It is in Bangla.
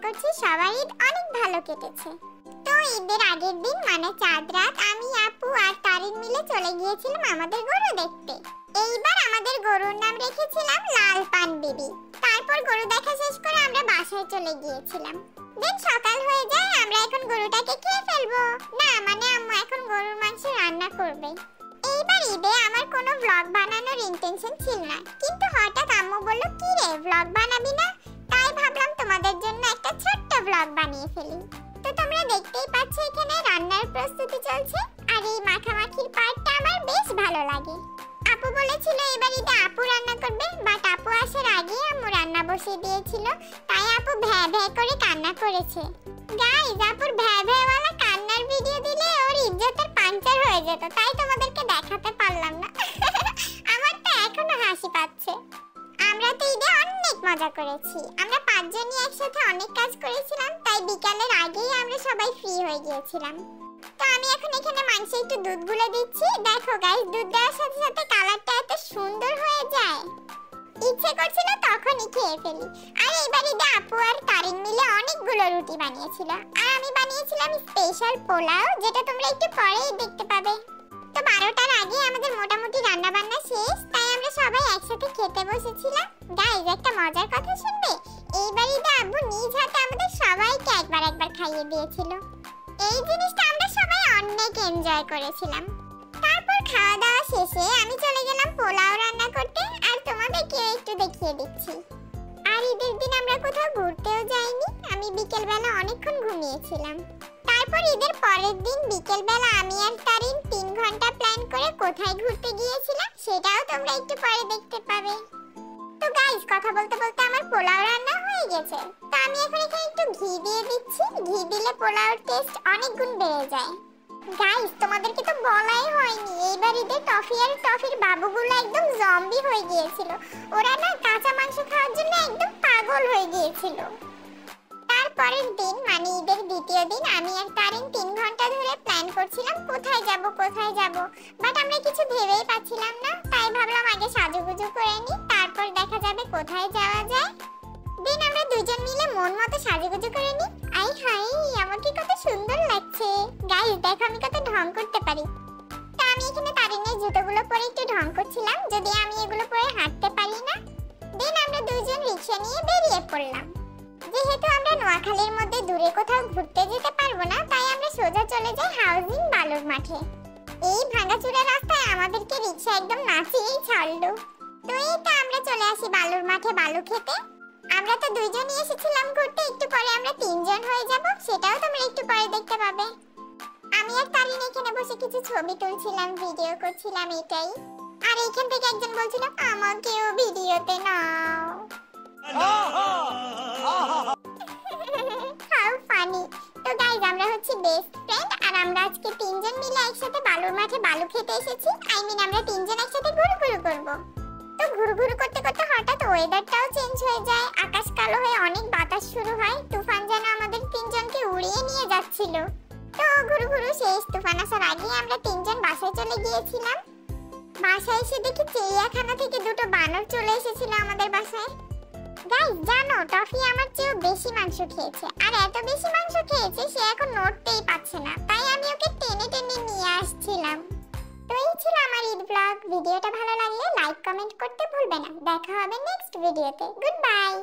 করছি সবার ঈদ অনেক ভালো কেটেছে। তো ঈদের আগের দিন মানে চাঁদ রাত আমি আপু আর তারিন মিলে চলে গিয়েছিলাম আমাদের গরু দেখতে। এইবার আমাদের গরুর নাম রেখেছিলাম লাল পান বিবি। তারপর গরু দেখা শেষ করে আমরা বাসায় চলে গিয়েছিলাম। দিন সকাল হয়ে যায়, আমরা এখন গরুটাকে খেয়ে ফেলবো। না মানে আম্মু এখন গরুর মাংস রান্না করবে। এইবার ঈদে আমার কোনো ব্লগ বানানোর ইন্টেনশন ছিল না, কিন্তু হঠাৎ আম্মু বলল কি রে ব্লগ বানাবি না? তাই ভাবলাম তোমাদের জন্য একটা ছোট্ট ব্লগ বানিয়ে ফেলি। তো তোমরা দেখতেই পাচ্ছ এখানে রান্নার প্রস্তুতি চলছে, আর এই মাখামাখির পার্টটা আমার বেশ ভালো লাগে। আপু বলেছিল এবার ঈদে আপু রান্না করবে, বাট আপু আসার আগে আম্মু রান্না বসিয়ে দিয়েছিল, তাই আপু ভ্যা ভ্যা করে কান্না করেছে। গাইস, আপুর ভ্যা ভ্যাওয়ালা কান্নার ভিডিও দিলে ওর ইজ্জতের পাঞ্চার হয়ে যেত, তাই তোমাদেরকে দেখাতে পারলাম না। আমার তো এখনো হাসি পাচ্ছে। আমরা তো ঈদে অনেক মজা করেছি। আমরা পাঁচজনই একসাথে অনেক কাজ করেছিলাম, তাই বিকালের আগেই আমরা সবাই ফ্রি হয়ে গিয়েছিলাম। তো আমি এখন এখানে মাংসে একটু দুধ গুলে দিচ্ছি। দেখো গাইস, দুধ দেওয়ার সাথে সাথে কালারটা এত সুন্দর হয়ে যায়, ইচ্ছে করছিল তখনই খেয়ে ফেলি। আর এবার ঈদে আপু আর তারিন মিলে অনেকগুলো রুটি বানিয়েছিল, আর আমি বানিয়েছিলাম স্পেশাল পোলাও, যেটা তোমরা একটু পরেই দেখতে পাবে। তো 12টার আগে আমাদের মোটামুটি রান্না বান্না শেষ, তাই আমরা সবাই একসাথে খেতে বসেছিলাম। গাইস, একটা মজার কথা শুনবে? এইবার ঈদে আব্বু নিজ হাতে আমাদের সবাইকে একবার খাইয়ে দিয়েছিল। এই জিনিসটা আমরা সবাই অনেক এনজয় করেছিলাম। তারপর খাওয়া দাওয়া শেষে আমি চলে গেলাম পোলাও রান্না করতে, আর তোমাদেরকে একটু দেখিয়ে দিচ্ছি। আর ঈদের দিন আমরা কোথাও ঘুরতেও যাইনি, আমি বিকেল বেলা অনেকক্ষণ ঘুমিয়েছিলাম। তারপর ঈদের পরের দিন বিকেল বেলা আমি আর তারিন 3 ঘন্টা প্ল্যান করে কোথায় ঘুরতে গিয়েছিলাম, সেটাও তোমরা একটু পরে দেখতে পাবে। তো গাইস, কথা বলতে বলতে আমার পোলাও রান্না হয়ে গেছে। তো আমি এখন এখানে একটু ঘি দিয়ে দিচ্ছি। ঘি দিলে পোলাওর টেস্ট অনেক গুণ বেড়ে যায়। গাইস, তোমাদেরকে তো বলাই হয়নি, এইবার ঈদে টফি আর টফির বাবুগুলো একদম জম্বি হয়ে গিয়েছিল। ওরা না কাঁচা মাংস খাওয়ার জন্য একদম পাগল হয়ে গিয়েছিল। তারপরের দিন মানে ঈদের দ্বিতীয় দিন আমি আর তারিন 3 ঘন্টা ধরে প্ল্যান করছিলাম কোথায় যাব, বাট আমরা কিছু ভেবেই পাচ্ছিলাম না। তাই ভাবলাম আগে সাজুগুজু করে নিই, তারপর দেখা যাবে কোথায় যাওয়া যায়। দিন আমরা দুজন মিলে মন মতো সাজুগুজু করে নিই। আই হাই, আমাকে কত সুন্দর লাগছে। গাইস, দেখো আমি কত ঢং করতে পারি। তা আমি এখানে তারিনের জুতোগুলো পরে একটু ঢং করছিলাম, যদি আমি এগুলো পরে হাঁটতে পারি না। দিন আমরা দুজন রিকশা নিয়ে বেরিয়ে পড়লাম। যেহেতু আমরা নোয়াখালীর মধ্যে দূরে কোথাও ঘুরতে যেতে পারবো না, তাই আমরা সোজা চলে যাই হাউজিং বালুর মাঠে। এই ভাঙাচুরা রাস্তায় আমাদেরকে রিকশা একদম নাচিয়েই ছাড়লো। তো এই তো আমরা চলে আসি বালুর মাঠে বালু খেতে। আমরা তো দুইজনই এসেছিলাম ঘুরতে, একটু পরে আমরা 3 জন হয়ে যাব, সেটাও তোমরা একটু পরে দেখতে পাবে। আমি আর তারিন এখানে বসে কিছু ছবি তুলছিলাম, ভিডিও করছিলাম, এটাই। আর এইখান থেকে একজন বলছিল আমাকেও ভিডিওতে নাও। How funny. তো গাইস, আমরা হচ্ছে বেস্ট ফ্রেন্ড, আর আমরা আজকে 3 জন মিলে একসাথে বালুর মাঠে বালু খেতে এসেছি। আমরা 3 জন একসাথে ঘুরঘুরু করব। তো ঘুরঘুরু করতে করতে হঠাৎ ওয়েদারটাও চেঞ্জ হয়ে যায়, আকাশ কালো হয়ে অনেক বাতাস শুরু হয়, তুফান যেন আমাদের 3 জনকে উড়িয়ে নিয়ে যাচ্ছিল। তো ঘুরঘুরু শেষ, তুফান আসার আগে আমরা 3 জন বাসায় চলে গিয়েছিলাম। বাসায় এসে দেখি চিড়িয়াখানা থেকে 2টো বানর চলে এসেছিল আমাদের বাসায়। গাইস, জানো টফি আমার চেয়েও বেশি মাংস খেয়েছে, আর এত বেশি মাংস খেয়েছে সে এখন নড়তেই পারছে না, তাই আমি ওকে টেনে টেনে নিয়ে আসছিলাম। তো এই ছিল আমার ঈদ ব্লগ। ভিডিওটা ভালো লাগলে লাইক কমেন্ট করতে ভুলবে না। দেখা হবে নেক্সট ভিডিওতে। Good bye.